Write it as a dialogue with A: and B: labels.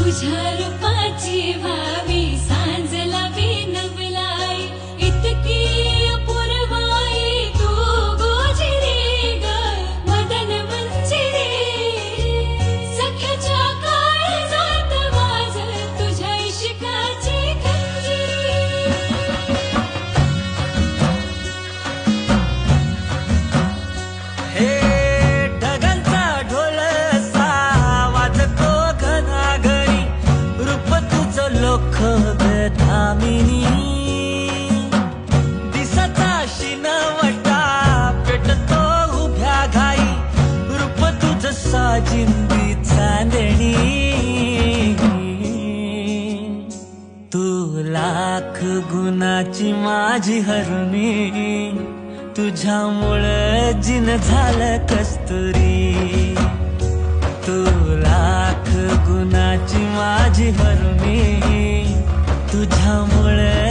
A: तुझ्या रूपाची व्हावी सांजला बिनवलाई इतकी अपूर्वाई तू गोजिरी ग मदन मंजिरी सख्याच्या काळजात वाज तुझ्या इश्काची खंजिरी
B: हे ढगांचा ढोल वाजतो घनाघरी रूप तुझं लोख बेधामिनी दिसाचा शिनवटा पेटतो उभ्या घाई रूप तुझं साजिंदी चांदणी तू लाख गुणाची माझी हरुणी तुझ्यामुळं जिन झालं कस्तुरी तू लाख गुणाची माझी हरुणी तुझ्यामुळं